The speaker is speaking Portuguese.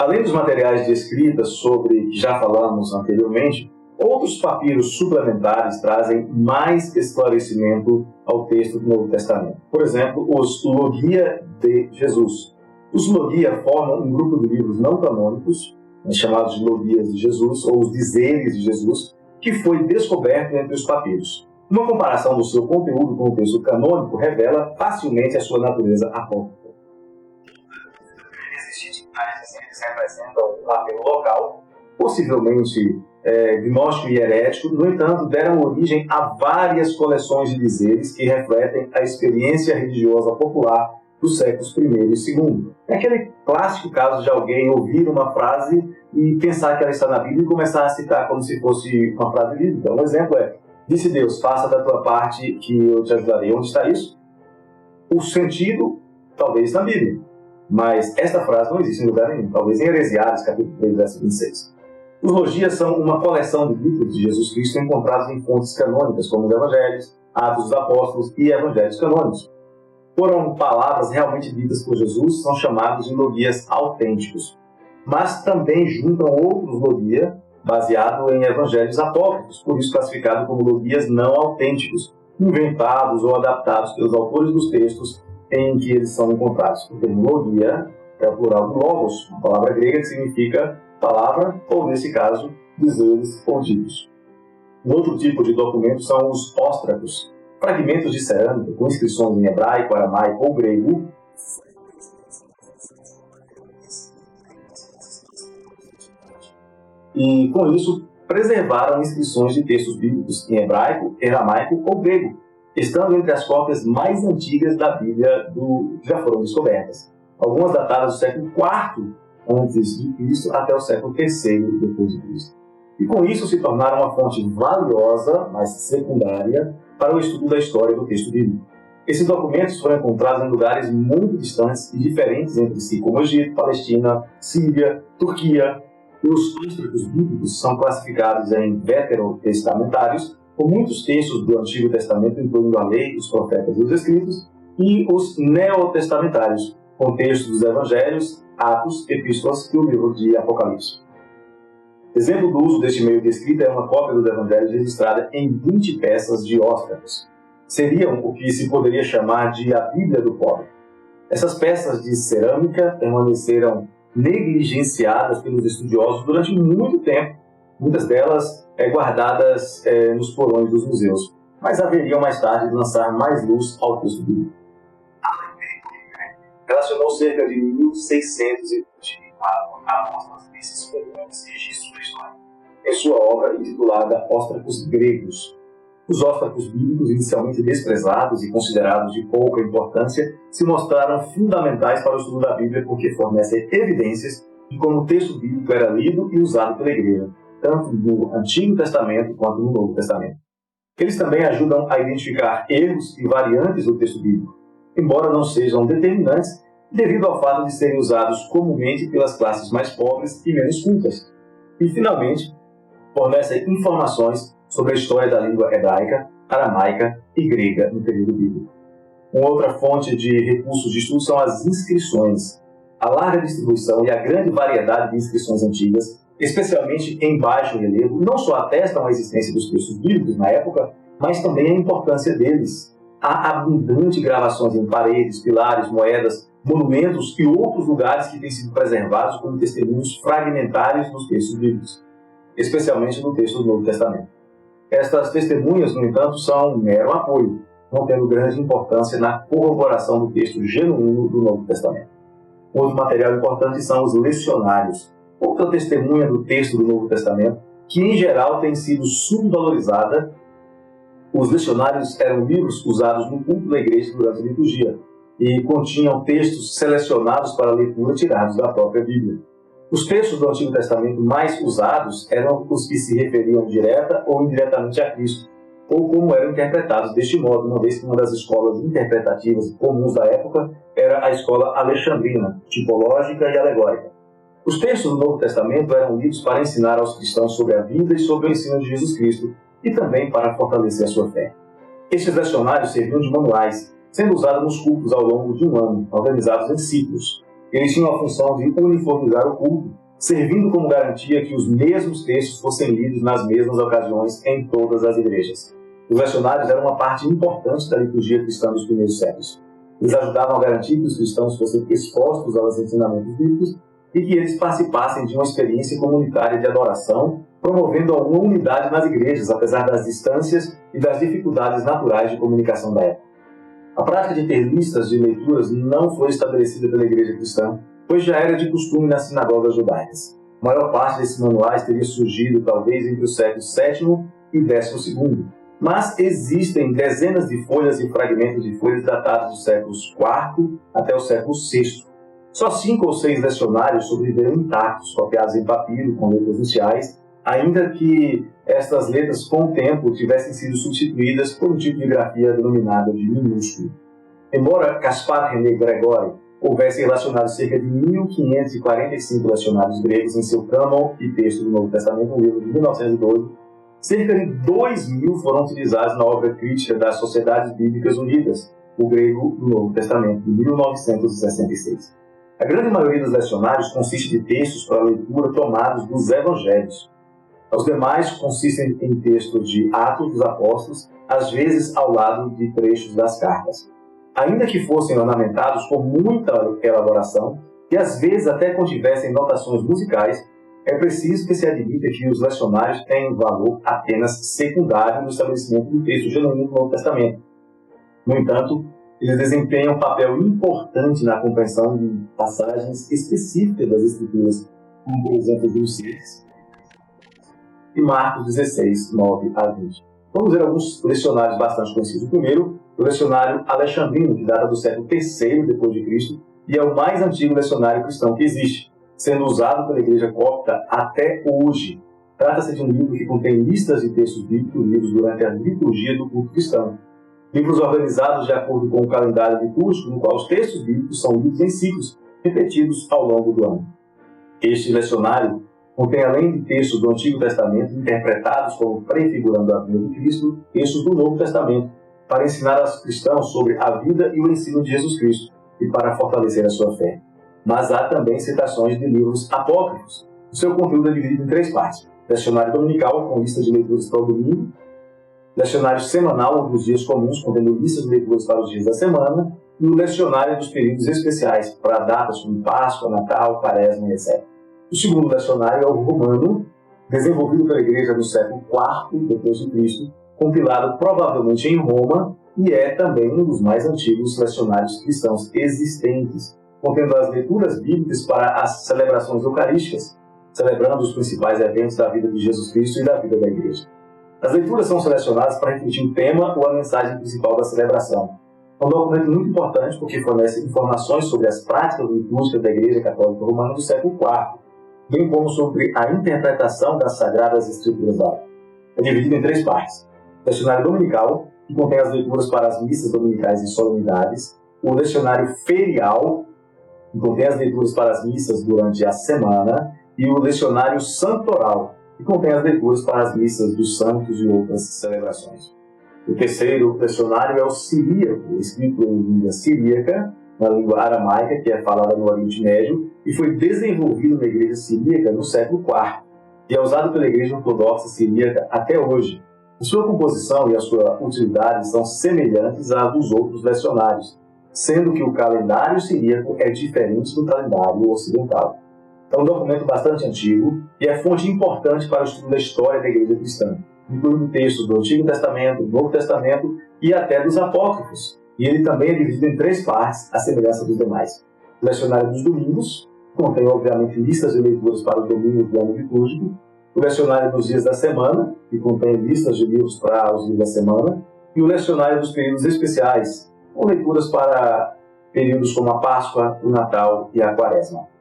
Além dos materiais de escrita sobre que já falamos anteriormente, outros papiros suplementares trazem mais esclarecimento ao texto do Novo Testamento. Por exemplo, os Logia de Jesus. Os Logia formam um grupo de livros não canônicos, chamados de Logias de Jesus, ou os Dizeres de Jesus, que foi descoberto entre os papiros. Uma comparação do seu conteúdo com o texto canônico revela facilmente a sua natureza apócrifa. Existem dizeres que representam um apelo local, possivelmente gnóstico e herético, no entanto, deram origem a várias coleções de dizeres que refletem a experiência religiosa popular dos séculos I e II. É aquele clássico caso de alguém ouvir uma frase e pensar que ela está na Bíblia e começar a citar como se fosse uma frase bíblica. Um exemplo é: disse Deus, faça da tua parte que eu te ajudarei. Onde está isso? O sentido, talvez, na Bíblia. Mas esta frase não existe em lugar nenhum. Talvez em Heresiários, capítulo 3, verso 26. Os Logias são uma coleção de livros de Jesus Cristo encontrados em fontes canônicas, como os Evangelhos, Atos dos Apóstolos e Evangelhos canônicos. Foram palavras realmente ditas por Jesus, são chamados de Logias autênticos. Mas também juntam outros Logia, baseado em evangelhos apócrifos, por isso classificado como Logias não autênticos, inventados ou adaptados pelos autores dos textos em que eles são encontrados. O termo Logia é o plural do logos, uma palavra grega que significa palavra, ou nesse caso, dizeres ou ditos. Um outro tipo de documento são os óstracos, fragmentos de cerâmica com inscrições em hebraico, aramaico ou grego. E, com isso, preservaram inscrições de textos bíblicos em hebraico, aramaico ou grego, estando entre as cópias mais antigas da Bíblia que já foram descobertas. Algumas datadas do século IV antes de Cristo até o século III depois de Cristo. E com isso se tornaram uma fonte valiosa, mas secundária, para o estudo da história do texto bíblico. Esses documentos foram encontrados em lugares muito distantes e diferentes entre si, como Egito, Palestina, Síria, Turquia. Os óstracos bíblicos são classificados em veterotestamentários, com muitos textos do Antigo Testamento, incluindo a lei, os profetas e os escritos, e os neotestamentários, com textos dos Evangelhos, Atos, Epístolas e o livro de Apocalipse. Exemplo do uso deste meio de escrita é uma cópia dos Evangelhos registrada em 20 peças de óstracos. Seriam o que se poderia chamar de a Bíblia do pobre. Essas peças de cerâmica permaneceram negligenciadas pelos estudiosos durante muito tempo, muitas delas guardadas nos porões dos museus, mas haveriam mais tarde de lançar mais luz ao texto bíblico. Relacionou cerca de 1624 amostras desses comuns registros da história, em sua obra intitulada Óstracos Gregos. Os óstracos bíblicos, inicialmente desprezados e considerados de pouca importância, se mostraram fundamentais para o estudo da Bíblia porque fornecem evidências de como o texto bíblico era lido e usado pela Igreja, tanto no Antigo Testamento quanto no Novo Testamento. Eles também ajudam a identificar erros e variantes do texto bíblico, embora não sejam determinantes, devido ao fato de serem usados comumente pelas classes mais pobres e menos cultas. E, finalmente, fornecem informações sobre a história da língua hebraica, aramaica e grega no período bíblico. Uma outra fonte de recursos de estudo são as inscrições. A larga distribuição e a grande variedade de inscrições antigas, especialmente em baixo relevo, não só atestam a existência dos textos bíblicos na época, mas também a importância deles. Há abundantes gravações em paredes, pilares, moedas, monumentos e outros lugares que têm sido preservados como testemunhos fragmentários dos textos bíblicos, especialmente no texto do Novo Testamento. Estas testemunhas, no entanto, são um mero apoio, não tendo grande importância na corroboração do texto genuíno do Novo Testamento. Outro material importante são os lecionários, outra testemunha do texto do Novo Testamento, que em geral tem sido subvalorizada. Os lecionários eram livros usados no culto da igreja durante a liturgia e continham textos selecionados para leitura tirados da própria Bíblia. Os textos do Antigo Testamento mais usados eram os que se referiam direta ou indiretamente a Cristo, ou como eram interpretados deste modo, uma vez que uma das escolas interpretativas comuns da época era a escola alexandrina, tipológica e alegórica. Os textos do Novo Testamento eram lidos para ensinar aos cristãos sobre a vida e sobre o ensino de Jesus Cristo, e também para fortalecer a sua fé. Estes lecionários serviam de manuais, sendo usados nos cultos ao longo de um ano, organizados em ciclos. Eles tinham a função de uniformizar o culto, servindo como garantia que os mesmos textos fossem lidos nas mesmas ocasiões em todas as igrejas. Os lecionários eram uma parte importante da liturgia cristã dos primeiros séculos. Eles ajudavam a garantir que os cristãos fossem expostos aos ensinamentos bíblicos e que eles participassem de uma experiência comunitária de adoração, promovendo alguma unidade nas igrejas, apesar das distâncias e das dificuldades naturais de comunicação da época. A prática de ter listas de leituras não foi estabelecida pela igreja cristã, pois já era de costume nas sinagogas judaicas. A maior parte desses manuais teria surgido talvez entre os séculos VII e XII, mas existem dezenas de folhas e fragmentos de folhas datados dos séculos IV até o século VI. Só 5 ou 6 lecionários sobreviveram intactos, copiados em papiro com letras iniciais, ainda que estas letras, com o tempo, tivessem sido substituídas por um tipo de grafia denominada de minúsculo. Embora Caspar René Gregori houvesse relacionado cerca de 1.545 lecionários gregos em seu cânon e texto do Novo Testamento, um livro de 1912, cerca de 2.000 foram utilizados na obra crítica das Sociedades Bíblicas Unidas, o grego do Novo Testamento, de 1966. A grande maioria dos lecionários consiste de textos para leitura tomados dos Evangelhos. Os demais consistem em textos de Atos dos Apóstolos, às vezes ao lado de trechos das cartas. Ainda que fossem ornamentados com muita elaboração, e às vezes até contivessem notações musicais, é preciso que se admita que os lecionários têm valor apenas secundário no estabelecimento do texto genuíno do Novo Testamento. No entanto, eles desempenham um papel importante na compreensão de passagens específicas das Escrituras, como por exemplo Gênesis e Marcos 16, 9 a 20. Vamos ver alguns lecionários bastante conhecidos. O primeiro, o lecionário alexandrino, que data do século III d.C. e é o mais antigo lecionário cristão que existe, sendo usado pela Igreja Cópita até hoje. Trata-se de um livro que contém listas de textos bíblicos lidos durante a liturgia do culto cristão. Livros organizados de acordo com o calendário litúrgico, no qual os textos bíblicos são lidos em ciclos, repetidos ao longo do ano. Este lecionário contém, além de textos do Antigo Testamento, interpretados como prefigurando a vinda de Cristo, textos do Novo Testamento, para ensinar aos cristãos sobre a vida e o ensino de Jesus Cristo, e para fortalecer a sua fé. Mas há também citações de livros apócrifos. O seu conteúdo é dividido em 3 partes. Lecionário dominical, com lista de leituras para o domingo. Lecionário semanal, dos dias comuns, contendo listas de leituras para os dias da semana. E o lecionário dos períodos especiais, para datas como Páscoa, Natal, Quaresma, etc. O segundo lecionário é o romano, desenvolvido pela Igreja no século IV d.C., compilado provavelmente em Roma, e é também um dos mais antigos lecionários cristãos existentes, contendo as leituras bíblicas para as celebrações eucarísticas, celebrando os principais eventos da vida de Jesus Cristo e da vida da Igreja. As leituras são selecionadas para refletir o tema ou a mensagem principal da celebração. É um documento muito importante porque fornece informações sobre as práticas litúrgicas da Igreja Católica Romana do século IV, bem como sobre a interpretação das Sagradas Escrituras da época. É dividido em 3 partes. O lecionário dominical, que contém as leituras para as missas dominicais e solenidades. O lecionário ferial, que contém as leituras para as missas durante a semana. E o lecionário santoral, que contém as leituras para as missas dos santos e outras celebrações. O terceiro lecionário é o siríaco, escrito em língua siríaca, na língua aramaica, que é falada no Oriente Médio, e foi desenvolvido na Igreja Siríaca no século IV, e é usado pela Igreja Ortodoxa Siríaca até hoje. A sua composição e a sua utilidade são semelhantes às dos outros lecionários, sendo que o calendário siríaco é diferente do calendário ocidental. É um documento bastante antigo e é fonte importante para o estudo da história da Igreja Cristã, incluindo textos do Antigo Testamento, do Novo Testamento e até dos Apócrifos. E ele também é dividido em 3 partes, à semelhança dos demais. O lecionário dos domingos, que contém, obviamente, listas de leituras para os domingos do ano litúrgico. O lecionário dos dias da semana, que contém listas de livros para os dias da semana. E o lecionário dos períodos especiais, com leituras para períodos como a Páscoa, o Natal e a Quaresma.